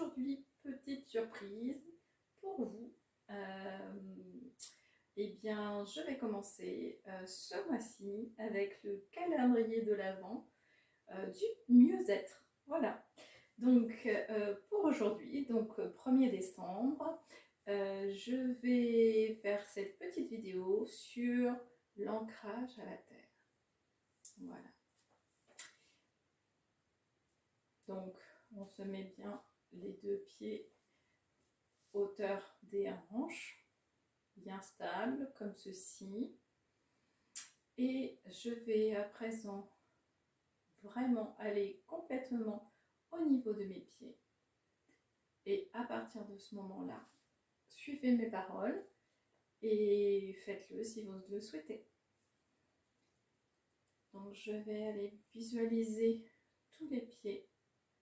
aujourd'hui, petite surprise pour vous. Eh bien, je vais commencer ce mois-ci avec le calendrier de l'Avent du mieux-être. Voilà. Donc, pour aujourd'hui, donc 1er décembre, je vais faire cette petite vidéo sur l'ancrage à la terre. Voilà. Donc, on se met bien les deux pieds hauteur des hanches, bien stable comme ceci. Et je vais à présent vraiment aller complètement au niveau de mes pieds. Et à partir de ce moment-là, suivez mes paroles et faites-le si vous le souhaitez. Donc je vais aller visualiser tous les pieds,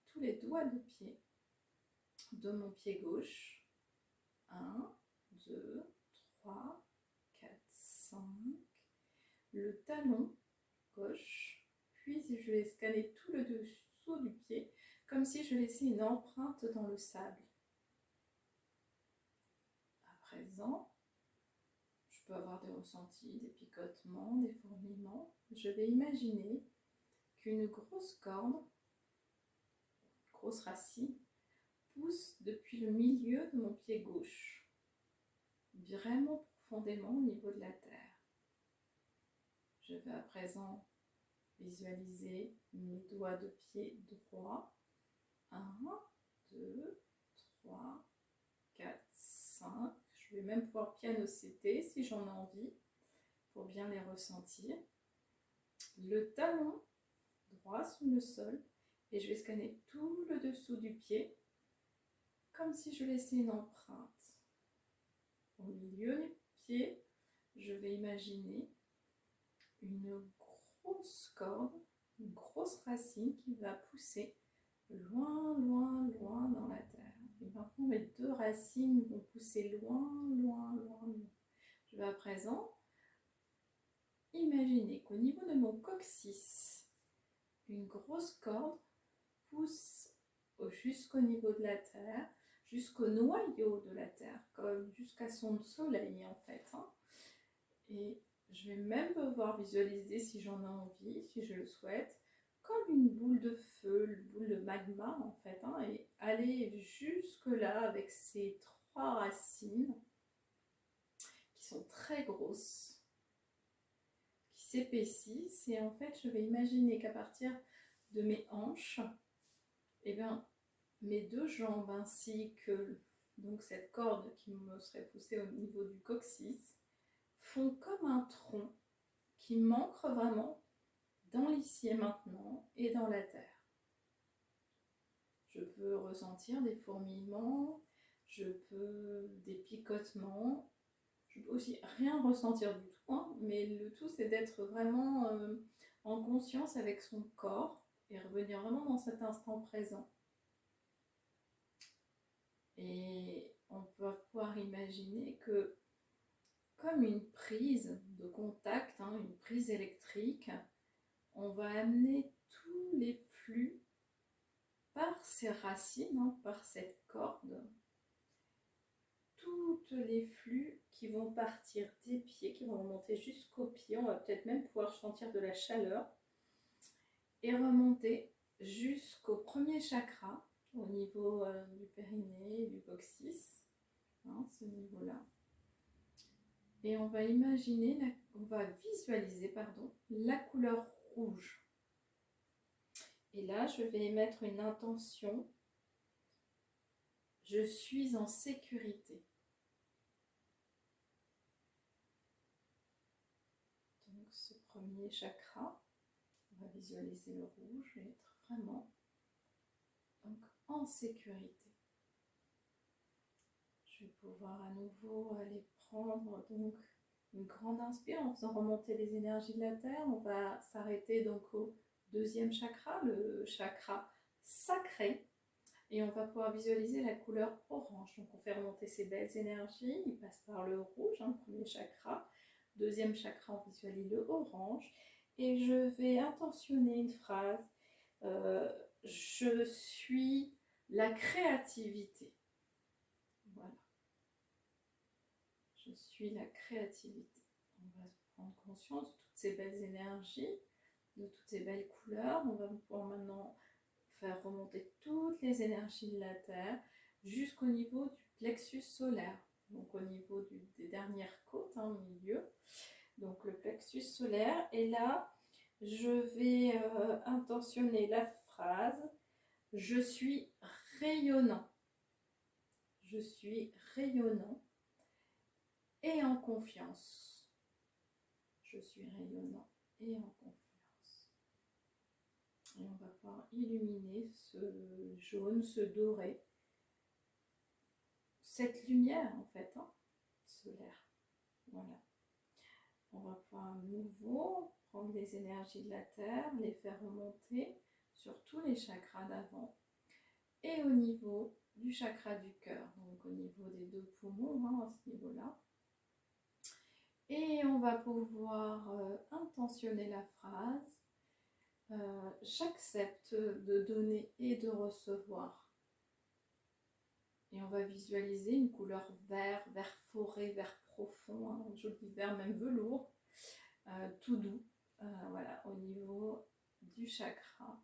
tous les doigts de pied de mon pied gauche. 1, 2, 3, 4, 5. Le talon gauche. Puis je vais scanner tout le dessous du pied comme si je laissais une empreinte dans le sable. À présent, je peux avoir des ressentis, des picotements, des fourmillements. Je vais imaginer qu'une grosse corde, une grosse racine, pousse depuis le milieu de mon pied gauche, vraiment profondément au niveau de la terre. Je vais à présent visualiser mes doigts de pied droit. 1, 2, 3, 4, 5. Je vais même pouvoir pianoter si j'en ai envie pour bien les ressentir. Le talon droit sous le sol et je vais scanner tout le dessous du pied comme si je laissais une empreinte. Au milieu du pied, je vais imaginer une grosse corde, une grosse racine qui va pousser loin, loin, loin dans la terre. Et maintenant, mes deux racines vont pousser loin, loin, loin, loin. Je vais à présent imaginer qu'au niveau de mon coccyx, une grosse corde pousse jusqu'au niveau de la terre, jusqu'au noyau de la terre, comme jusqu'à son soleil en fait. Et je vais même pouvoir visualiser, si j'en ai envie, si je le souhaite, comme une boule de feu, une boule de magma en fait, et aller jusque là avec ces 3 racines qui sont très grosses, qui s'épaississent. Et en fait, je vais imaginer qu'à partir de mes hanches, et bien, mes 2 jambes ainsi que donc cette corde qui me serait poussée au niveau du coccyx font comme un tronc qui m'ancre vraiment dans l'ici et maintenant et dans la terre. Je peux ressentir des fourmillements, je peux des picotements, je peux aussi rien ressentir du tout, mais le tout c'est d'être vraiment en conscience avec son corps et revenir vraiment dans cet instant présent. Et on peut pouvoir imaginer que comme une prise de contact, une prise électrique, on va amener tous les flux par ces racines, par cette corde, tous les flux qui vont partir des pieds, qui vont remonter jusqu'aux pieds. On va peut-être même pouvoir sentir de la chaleur et remonter jusqu'au premier chakra, au niveau du périnée, du coccyx, ce niveau-là. Et on va visualiser la couleur rouge. Et là, je vais émettre une intention. Je suis en sécurité. Donc, ce premier chakra, on va visualiser le rouge et être vraiment donc, en sécurité. Je vais pouvoir à nouveau aller prendre donc une grande inspire en faisant remonter les énergies de la terre. On va s'arrêter donc au 2e chakra, le chakra sacré. Et on va pouvoir visualiser la couleur orange. Donc on fait remonter ces belles énergies. Il passe par le rouge, premier chakra. 2e chakra, on visualise le orange. Et je vais intentionner une phrase. Je suis la créativité. Voilà. Je suis la créativité. On va prendre conscience de toutes ces belles énergies, de toutes ces belles couleurs. On va pouvoir maintenant faire remonter toutes les énergies de la Terre jusqu'au niveau du plexus solaire. Donc au niveau des dernières côtes, au milieu. Donc le plexus solaire. Et là, je vais intentionner la phrase « Je suis rayonnant ». Je suis rayonnant et en confiance. Je suis rayonnant et en confiance. Et on va pouvoir illuminer ce jaune, ce doré, cette lumière en fait, solaire. Voilà. On va pouvoir à nouveau prendre les énergies de la Terre, les faire remonter sur tous les chakras d'avant et au niveau du chakra du cœur, donc au niveau des 2 poumons, à ce niveau-là. Et on va pouvoir intentionner la phrase « J'accepte de donner et de recevoir ». Et on va visualiser une couleur vert, vert forêt, vert profond, un joli vert, même velours, tout doux, voilà, au niveau du chakra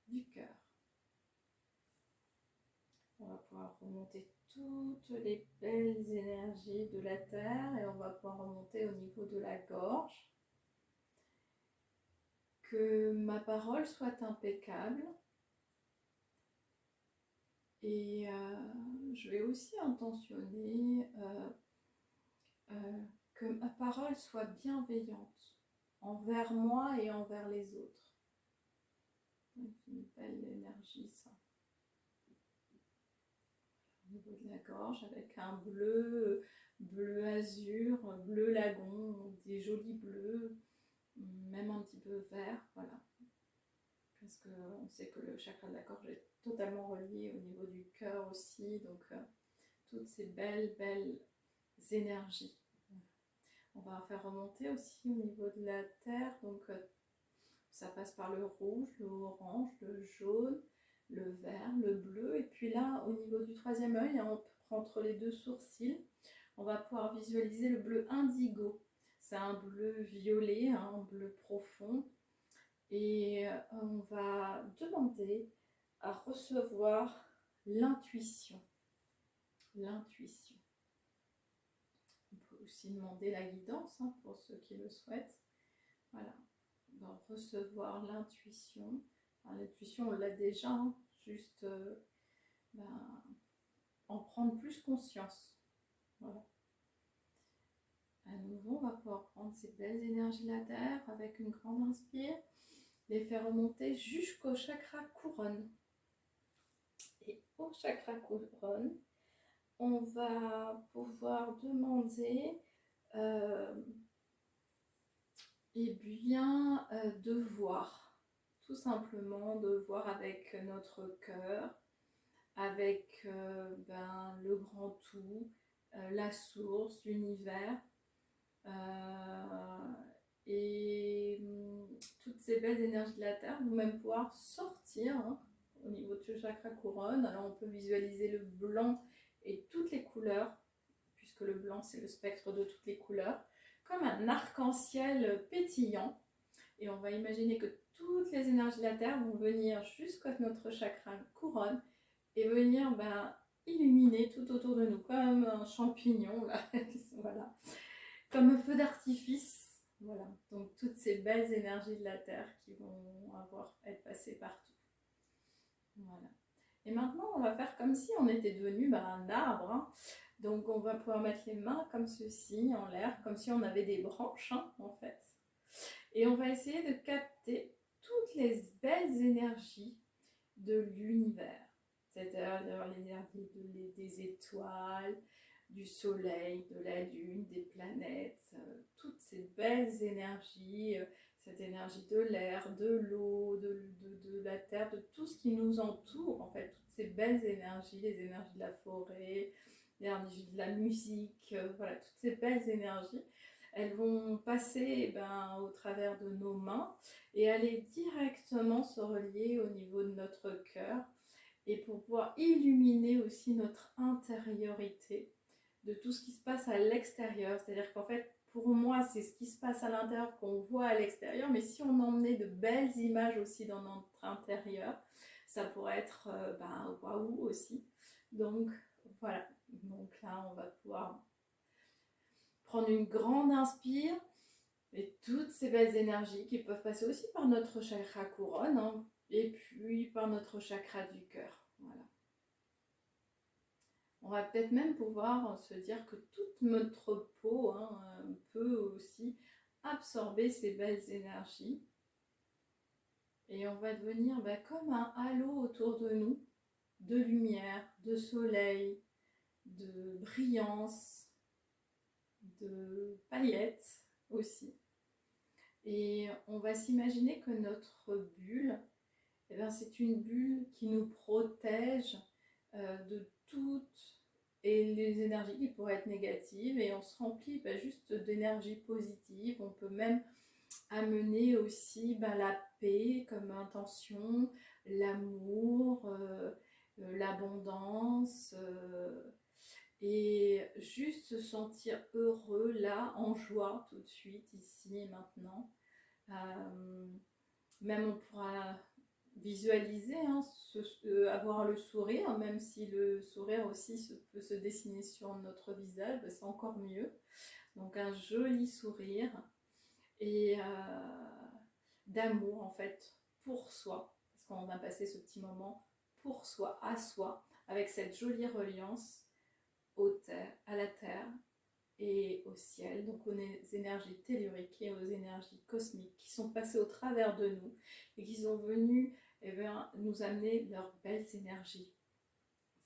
du cœur. On va pouvoir remonter toutes les belles énergies de la Terre et on va pouvoir remonter au niveau de la gorge. Que ma parole soit impeccable. Et je vais aussi intentionner que ma parole soit bienveillante envers moi et envers les autres. C'est une belle énergie, ça. Au niveau de la gorge, avec un bleu, bleu azur, bleu lagon, des jolis bleus, même un petit peu vert, voilà. Parce qu'on sait que le chakra de la gorge est totalement relié au niveau du cœur aussi, donc toutes ces belles énergies. On va faire remonter aussi au niveau de la terre, donc ça passe par le rouge, le orange, le jaune, le vert, le bleu, et puis là au niveau du 3e œil, entre les 2 sourcils, on va pouvoir visualiser le bleu indigo. C'est un bleu violet, un bleu profond, et on va demander à recevoir l'intuition. L'intuition. On peut aussi demander la guidance pour ceux qui le souhaitent. Voilà, on va recevoir l'intuition. L'intuition, on l'a déjà, juste en prendre plus conscience. Voilà. À nouveau, on va pouvoir prendre ces belles énergies de la Terre avec une grande inspire, les faire remonter jusqu'au chakra couronne. Et au chakra couronne, on va pouvoir demander de voir, tout simplement de voir avec notre cœur, avec le grand tout, la source, l'univers, et toutes ces belles énergies de la Terre vont même pouvoir sortir au niveau de ce chakra couronne. Alors on peut visualiser le blanc et toutes les couleurs, puisque le blanc c'est le spectre de toutes les couleurs, comme un arc-en-ciel pétillant. Et on va imaginer que toutes les énergies de la Terre vont venir jusqu'à notre chakra couronne et venir illuminer tout autour de nous, comme un champignon, là. Voilà. Comme un feu d'artifice. Voilà. Donc toutes ces belles énergies de la Terre qui vont être passées partout. Voilà. Et maintenant, on va faire comme si on était devenu un arbre. Donc on va pouvoir mettre les mains comme ceci en l'air, comme si on avait des branches en fait. Et on va essayer de capter toutes les belles énergies de l'univers. C'est-à-dire l'énergie des étoiles, du soleil, de la lune, des planètes, toutes ces belles énergies, cette énergie de l'air, de l'eau, de la terre, de tout ce qui nous entoure, en fait, toutes ces belles énergies, les énergies de la forêt, l'énergie de la musique, voilà, toutes ces belles énergies, elles vont passer au travers de nos mains et aller directement se relier au niveau de notre cœur et pour pouvoir illuminer aussi notre intériorité de tout ce qui se passe à l'extérieur. C'est-à-dire qu'en fait, pour moi, c'est ce qui se passe à l'intérieur qu'on voit à l'extérieur, mais si on emmenait de belles images aussi dans notre intérieur, ça pourrait être waouh aussi. Donc voilà, donc là on va pouvoir prendre une grande inspire et toutes ces belles énergies qui peuvent passer aussi par notre chakra couronne, hein, et puis par notre chakra du cœur. Voilà. On va peut-être même pouvoir se dire que toute notre peau peut aussi absorber ces belles énergies. Et on va devenir comme un halo autour de nous, de lumière, de soleil, de brillance, de paillettes aussi. Et on va s'imaginer que notre bulle, c'est une bulle qui nous protège de toutes et les énergies qui pourraient être négatives, et on se remplit juste d'énergie positive. On peut même amener aussi la paix comme intention, l'amour, l'abondance, et juste se sentir heureux là, en joie tout de suite, ici et maintenant. Même on pourra visualiser, avoir le sourire, même si le sourire aussi peut se dessiner sur notre visage, c'est encore mieux. Donc un joli sourire et d'amour en fait pour soi, parce qu'on va passer ce petit moment pour soi, à soi, avec cette jolie reliance à la terre et au ciel, donc aux énergies telluriques et aux énergies cosmiques qui sont passées au travers de nous et qui sont venues nous amener leurs belles énergies.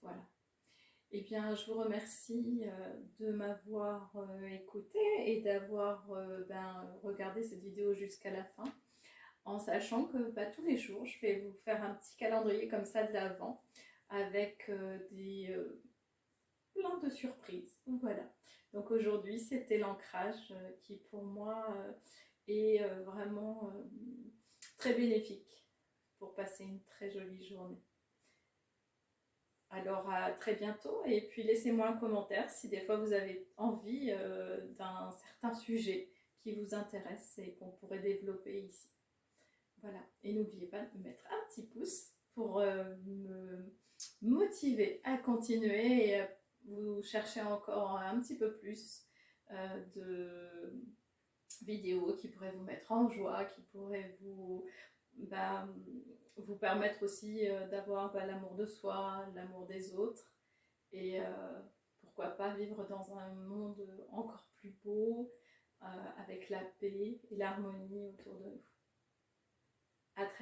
Voilà. Eh bien, je vous remercie de m'avoir écouté et d'avoir regardé cette vidéo jusqu'à la fin, en sachant que tous les jours, je vais vous faire un petit calendrier comme ça de l'Avent avec plein de surprises. Voilà. Donc aujourd'hui, c'était l'ancrage qui pour moi est vraiment très bénéfique pour passer une très jolie journée. Alors à très bientôt, et puis laissez-moi un commentaire si des fois vous avez envie d'un certain sujet qui vous intéresse et qu'on pourrait développer ici. Voilà, et n'oubliez pas de mettre un petit pouce pour me motiver à continuer et à vous chercher encore un petit peu plus de vidéos qui pourraient vous mettre en joie, qui pourraient vous permettre aussi d'avoir l'amour de soi, l'amour des autres, et pourquoi pas vivre dans un monde encore plus beau, avec la paix et l'harmonie autour de nous. À très